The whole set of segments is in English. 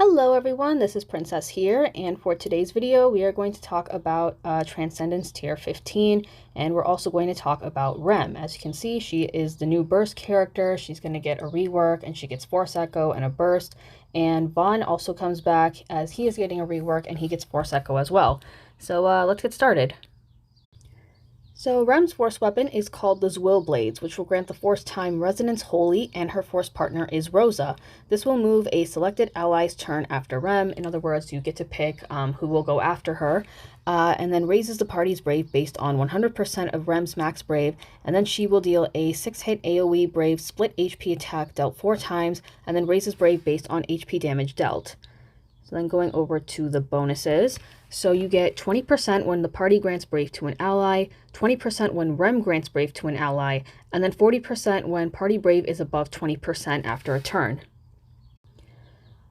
Hello everyone, this is Princess here, and for today's video we are going to talk about Transcendence Tier 15, and we're also going to talk about Rem. As you can see, she is the new burst character. She's going to get a rework, and she gets Force Echo and a burst, and Vaughn also comes back as he is getting a rework, and he gets Force Echo as well. So let's get started. So Rem's force weapon is called the Zwill Blades, which will grant the force time Resonance Holy, and her force partner is Rosa. This will move a selected ally's turn after Rem. In other words, you get to pick who will go after her, and then raises the party's Brave based on 100% of Rem's max Brave, and then she will deal a 6-hit AoE Brave split HP attack dealt 4 times, and then raises Brave based on HP damage dealt. So then going over to the bonuses. So you get 20% when the party grants Brave to an ally, 20% when Rem grants Brave to an ally, and then 40% when party Brave is above 20% after a turn.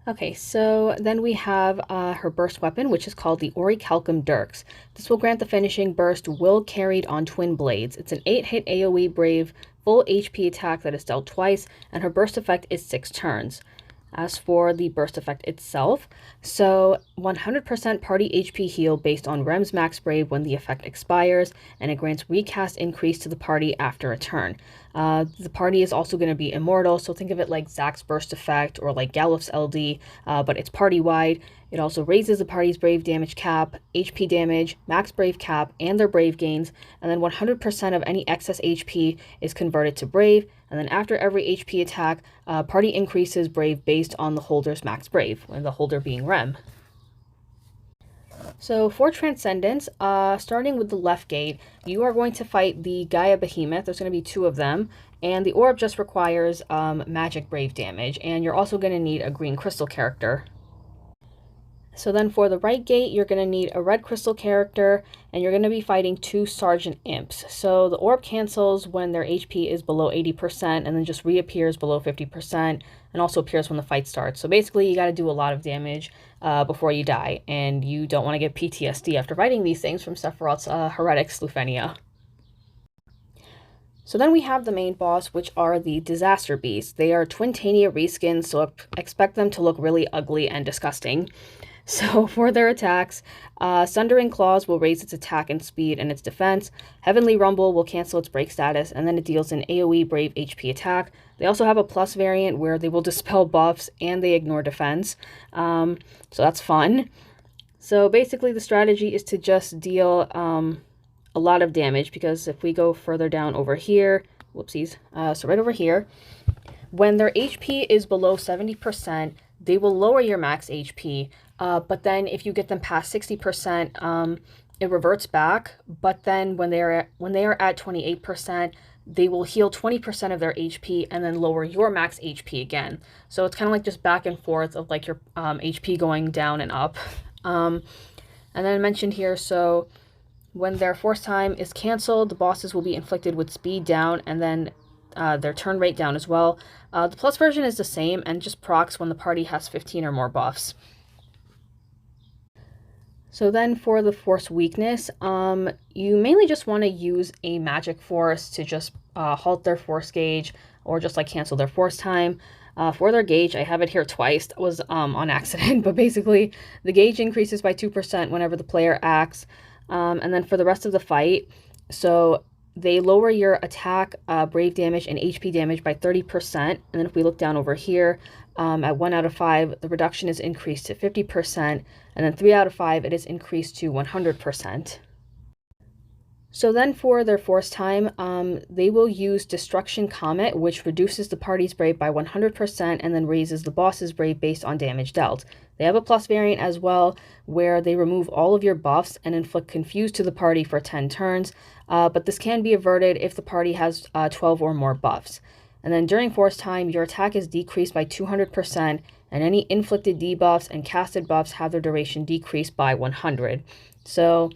Okay, so then we have her burst weapon, which is called the Orichalcum Dirks. This will grant the finishing burst Will carried on Twin Blades. It's an 8-hit AoE Brave, full HP attack that is dealt twice, and her burst effect is 6 turns. As for the burst effect itself, so 100% party HP heal based on Rem's max Brave when the effect expires, and it grants recast increase to the party after a turn. The party is also going to be immortal, so think of it like Zack's burst effect or like Galuf's LD, but it's party-wide. It also raises the party's Brave damage cap, HP damage, max Brave cap, and their Brave gains, and then 100% of any excess HP is converted to Brave, and then after every HP attack, party increases Brave based on the holder's max Brave, and the holder being Rem. So for Transcendence, starting with the left gate, you are going to fight the Gaia Behemoth. There's going to be 2 of them, and the orb just requires magic Brave damage, and you're also going to need a green crystal character. So then for the right gate, you're going to need a red crystal character, and you're going to be fighting 2 Sergeant Imps. So the orb cancels when their HP is below 80%, and then just reappears below 50%, and also appears when the fight starts. So basically, you got to do a lot of damage before you die, and you don't want to get PTSD after fighting these things from Sephiroth's Heretic Slufenia. So then we have the main boss, which are the Disaster Beasts. They are Twintania reskins, so expect them to look really ugly and disgusting. So for their attacks, Sundering Claws will raise its attack and speed and its defense. Heavenly Rumble will cancel its break status, and then it deals an AoE Brave HP attack. They also have a plus variant where they will dispel buffs and they ignore defense. So that's fun. So basically the strategy is to just deal a lot of damage, because if we go further down over here, whoopsies, so right over here, when their HP is below 70%, they will lower your max HP, but then if you get them past 60%, it reverts back. But then when they are at 28%, they will heal 20% of their HP and then lower your max HP again. So it's kind of like just back and forth of like your HP going down and up. And then I mentioned here, so when their force time is canceled, the bosses will be inflicted with speed down, and then their turn rate down as well. The plus version is the same and just procs when the party has 15 or more buffs. So then for the force weakness, you mainly just want to use a magic force to just halt their force gauge, or just like cancel their force time. For their gauge, I have it here twice. That was on accident, but basically the gauge increases by 2% whenever the player acts. And then for the rest of the fight, so they lower your attack, Brave damage, and HP damage by 30%. And then if we look down over here, at 1 out of 5, the reduction is increased to 50%. And then 3 out of 5, it is increased to 100%. So then for their force time, they will use Destruction Comet, which reduces the party's Brave by 100% and then raises the boss's Brave based on damage dealt. They have a plus variant as well, where they remove all of your buffs and inflict Confuse to the party for 10 turns, but this can be averted if the party has 12 or more buffs. And then during force time, your attack is decreased by 200%, and any inflicted debuffs and casted buffs have their duration decreased by 100. So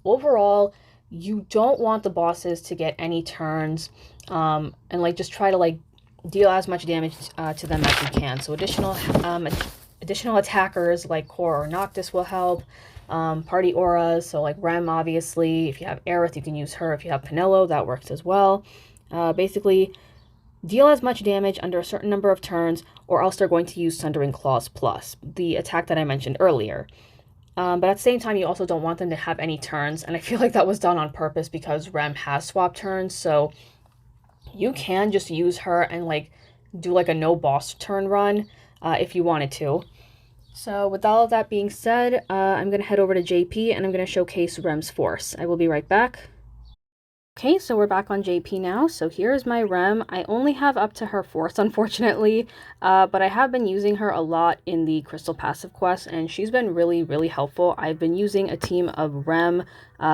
overall, you don't want the bosses to get any turns, and like just try to like deal as much damage to them as you can. So additional attackers like Core or Noctis will help. Party auras, so like Rem, obviously. If you have Aerith, you can use her. If you have Penelo, that works as well. Basically, deal as much damage under a certain number of turns, or else they're going to use Sundering Claws Plus, the attack that I mentioned earlier. But at the same time, you also don't want them to have any turns, and I feel like that was done on purpose because Rem has swap turns, so you can just use her and like do like a no boss turn run if you wanted to. So with all of that being said, I'm going to head over to JP and I'm going to showcase Rem's Force. I will be right back. Okay, so we're back on JP now. So here's my Rem. I only have up to her Force, unfortunately, but I have been using her a lot in the Crystal Passive quest, and she's been really, really helpful. I've been using a team of Rem,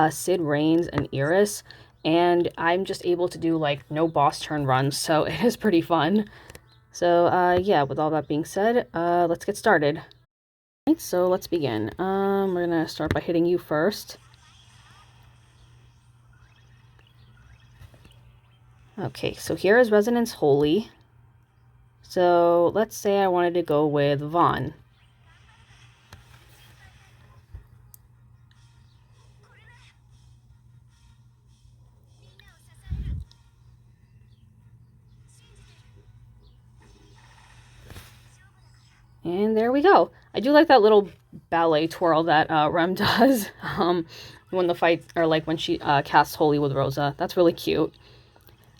Sid Reigns, and Iris, and I'm just able to do like no boss turn runs, so it is pretty fun. So yeah, with all that being said, let's get started. Right, so let's begin. We're gonna start by hitting you first. Okay, so here is Resonance Holy. So let's say I wanted to go with Vaughn. And there we go. I do like that little ballet twirl that Rem does when the fight, or like when she casts Holy with Rosa. That's really cute.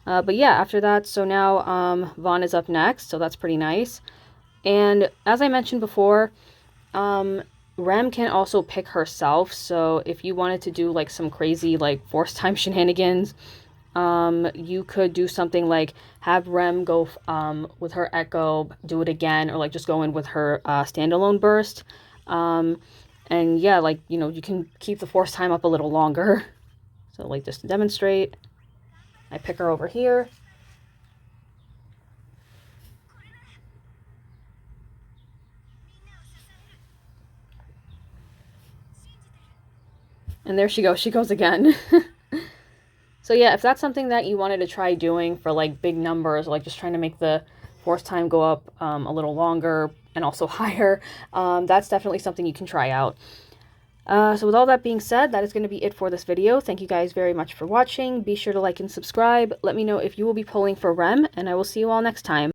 But yeah, after that, so now Vaughn is up next, so that's pretty nice. And as I mentioned before, Rem can also pick herself, so if you wanted to do like some crazy like force time shenanigans, you could do something like have Rem go with her Echo, do it again, or like just go in with her standalone burst. And yeah, like, you know, you can keep the force time up a little longer. So like just to demonstrate, I pick her over here. And there she goes. She goes again. So yeah, if that's something that you wanted to try doing for like big numbers, like just trying to make the force time go up a little longer and also higher, that's definitely something you can try out. So with all that being said, that is going to be it for this video. Thank you guys very much for watching. Be sure to like and subscribe. Let me know if you will be pulling for Rem, and I will see you all next time.